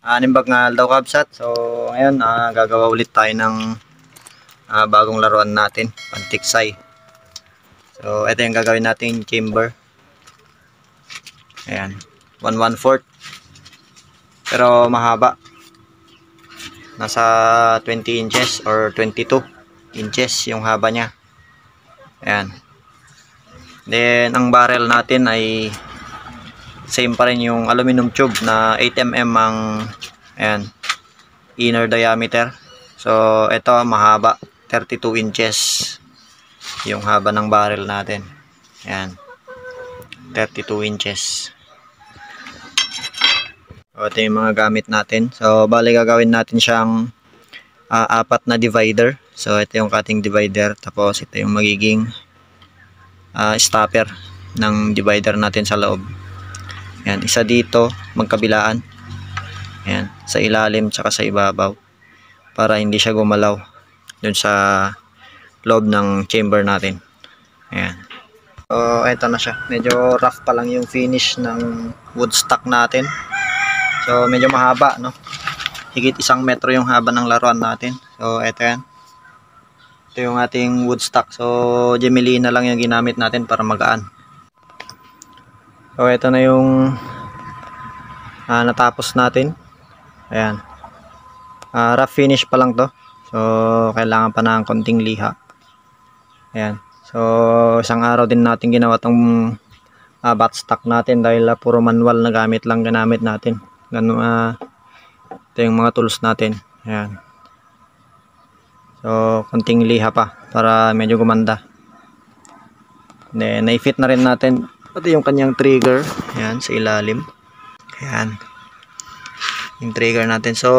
Anim bag nga daw kabsat. So ngayon gagawa ulit tayo ng bagong laruan natin, pantiksay. So ito yung gagawin nating chamber. Ayan, 1/4. Pero mahaba. Nasa 20 inches or 22 inches yung haba niya. Ayan. Then ang barrel natin ay same pa rin, yung aluminum tube na 8mm ang ayan, inner diameter. So ito mahaba, 32 inches yung haba ng barrel natin. Ayan, 32 inches. So ito yung mga gamit natin. So bali gagawin natin siyang apat na divider. So ito yung cutting divider, tapos ito yung magiging stopper ng divider natin sa loob. Ayan, isa dito magkabilaan. Ayan, sa ilalim tsaka sa ibabaw, para hindi siya gumalaw dun sa loob ng chamber natin. Ayan. So eto na siya. Medyo rough pa lang yung finish ng wood stock natin. So medyo mahaba, no? Higit 1 metro yung haba ng laruan natin. So eto yan. Ito yung ating wood stock. So Gemelina lang yung ginamit natin para magaan. So ito na yung natapos natin. Ayan. Rough finish pa lang to. So kailangan pa ng konting liha. Ayan. So isang araw din natin ginawa tong bat stock natin dahil puro manual na gamit lang ginamit natin. Ganun, ito yung mga tools natin. Ayan. So konting liha pa para medyo gumanda. Then na-fit na rin natin pati yung kanyang trigger. Ayan, sa ilalim. Ayan, yung trigger natin. So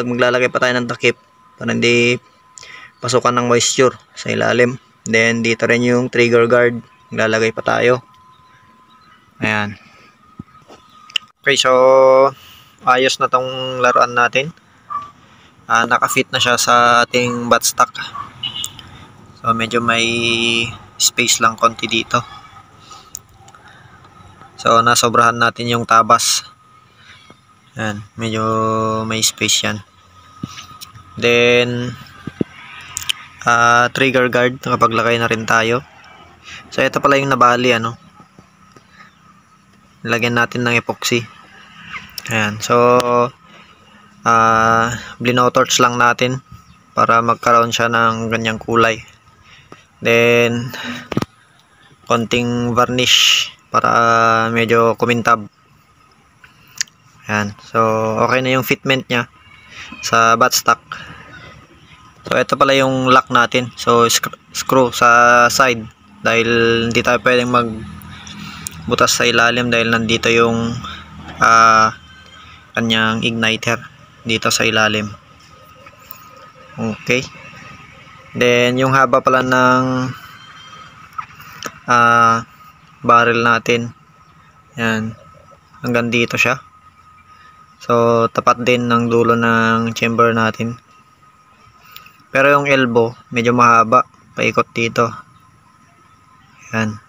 maglalagay pa tayo ng takip para hindi pasukan ng moisture sa ilalim. Then dito rin yung trigger guard, maglalagay pa tayo. Ayan. Okay, so ayos na tong laruan natin. Naka-fit na siya sa ating bat stock. So medyo may space lang konti dito. So nasobrahan natin yung tabas. Ayan, medyo may space yan. Then trigger guard, nakapaglagay na rin tayo. So ito pala yung nabali, ano. Lagyan natin ng epoxy. Ayan, so blinotorch lang natin para magkaroon siya ng ganyang kulay. Then konting varnish para medyo kumintab. Ayan, so okay na yung fitment nya sa bat stock. So ito pala yung lock natin. So screw sa side dahil hindi tayo pwedeng magbutas sa ilalim dahil nandito yung kanyang igniter dito sa ilalim. Okay. Then yung haba pala ng barrel natin, yan, hanggang dito siya. So tapat din ng dulo ng chamber natin. Pero yung elbow medyo mahaba, paikot dito. Yan.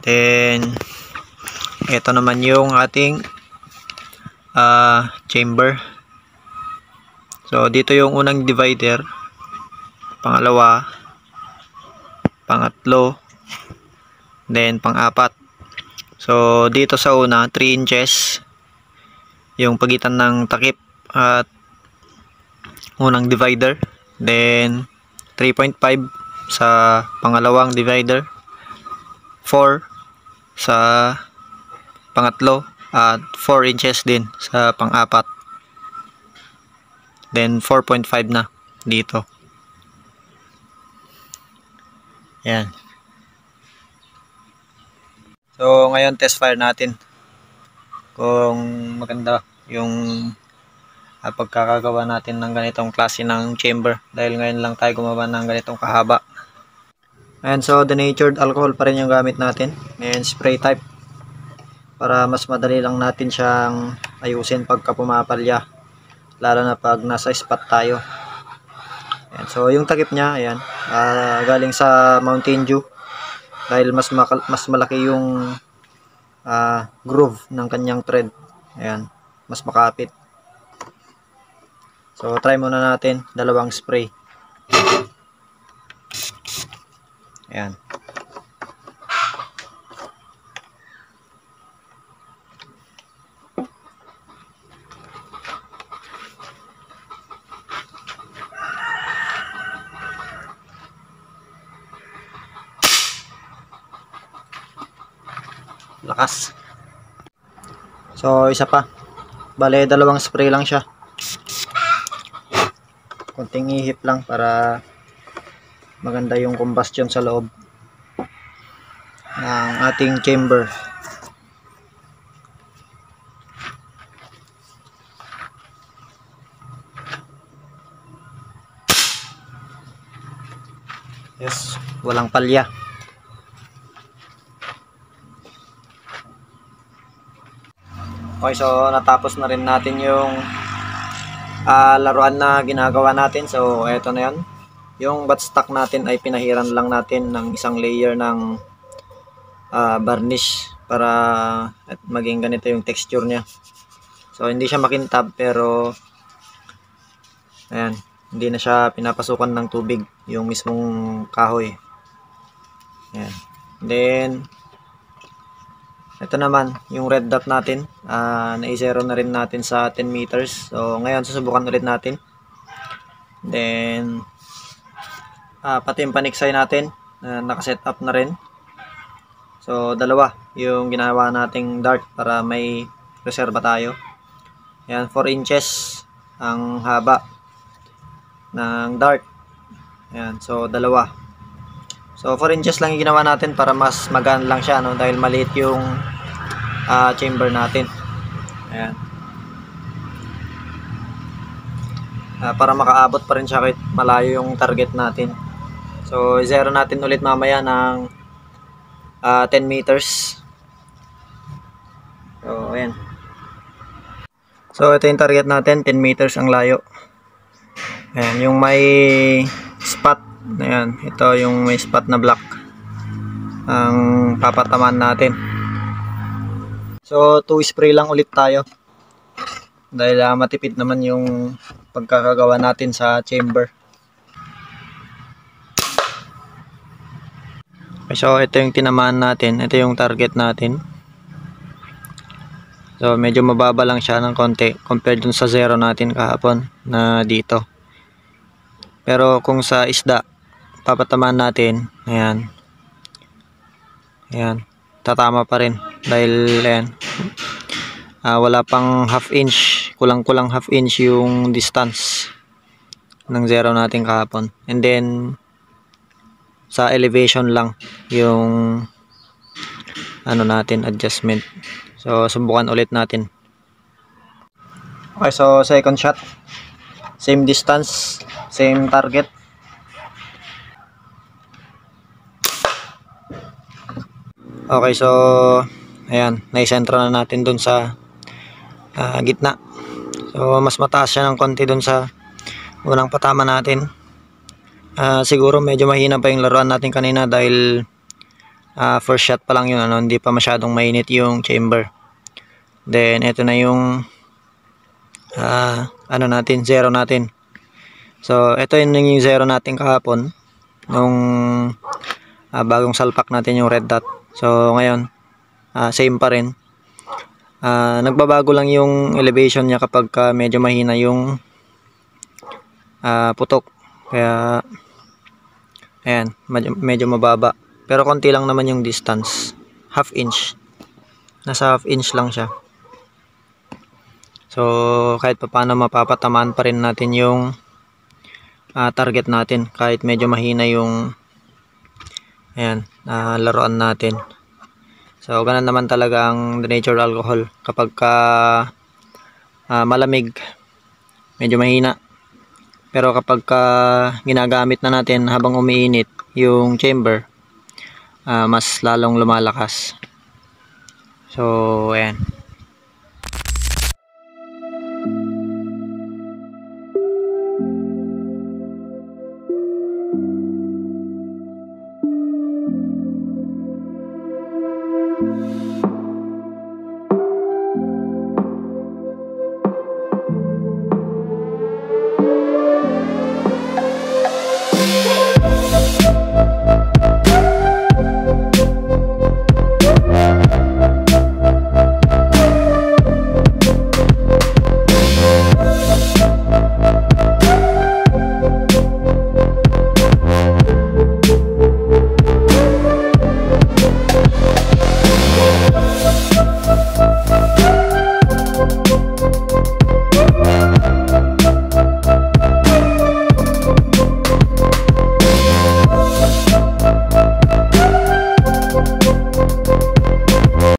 Then ito naman yung ating chamber. So dito yung unang divider, pangalawa, pangatlo, then pang-apat. So dito sa una 3 inches yung pagitan ng takip at unang divider. Then 3.5 sa pangalawang divider, 4 sa pangatlo, at 4 inches din sa pang-apat. Then 4.5 na dito. Yan. So ngayon test fire natin kung maganda yung pagkakagawa natin ng ganitong klase ng chamber, dahil ngayon lang tayo gumawa ng ganitong kahaba. Ayan, so denatured alcohol pa rin yung gamit natin, and spray type para mas madali lang natin siyang ayusin pagka pumapalya, lalo na pag nasa spot tayo. Ayan, so yung takip nya, ayan, galing sa Mountain Dew dahil mas malaki yung groove ng kanyang thread. Ayan, mas makapit. So try muna natin dalawang spray. Ayan. Lakas. So isa pa. Bale dalawang spray lang siya. Konting ihip lang para maganda yung combustion sa loob ng ating chamber. Yes, walang palya. Okay, so natapos na rin natin yung laruan na ginagawa natin. So eto na yan. Yung buttstock natin ay pinahiran lang natin ng isang layer ng varnish para at maging ganito yung texture niya. So hindi siya makintab, pero ayan, hindi na siya pinapasukan ng tubig yung mismong kahoy. Ayan. Then ito naman yung red dot natin, na-zero na rin natin sa 10 meters. So ngayon susubukan ulit natin. Then pati yung paniksay natin nakaset up na rin. So dalawa yung ginawa nating dart para may reserva tayo. Ayan, 4 inches ang haba ng dart. Ayan, so dalawa. So 4 inches lang yung ginawa natin para mas magaan lang siya, no? Dahil maliit yung chamber natin. Ayan. Para makaabot pa rin siya kahit malayo yung target natin. So zero natin ulit mamaya ng 10 meters. So ayan. So ito yung target natin, 10 meters ang layo. Ayan, yung may spot. Ayan, ito yung may spot na black ang papatamaan natin. So 2 spray lang ulit tayo dahil matipid naman yung pagkakagawa natin sa chamber. Okay, so ito yung tinamaan natin, ito yung target natin. So medyo mababa lang siya ng konti compared dun sa zero natin kahapon na dito. Pero kung sa isda papatamaan natin, ayan, ayan, tatama pa rin dahil ayan, wala pang half inch, kulang-kulang half inch yung distance ng zero natin kahapon. And then sa elevation lang yung ano natin, adjustment. So subukan ulit natin. Okay, so second shot, same distance, same target. Okay, so ayan, naisentra na natin dun sa gitna. So mas mataas siya ng konti dun sa unang patama natin. Siguro medyo mahina pa yung laruan natin kanina dahil first shot pa lang yun, ano, hindi pa masyadong mainit yung chamber. Then ito na yung ano natin, zero natin. So ito yung zero natin kahapon nung bagong salpak natin yung red dot. So ngayon same pa rin. Nagbabago lang yung elevation niya kapag medyo mahina yung putok. Kaya ayan, medyo mababa. Pero konti lang naman yung distance. Half inch. Nasa half inch lang siya. So kahit pa paano mapapatamaan pa rin natin yung target natin kahit medyo mahina yung ayan, laruan natin. So ganun naman talaga ang denatured alcohol. Kapag malamig, medyo mahina. Pero kapag ginagamit na natin habang umiinit yung chamber, mas lalong lumalakas. So ayan.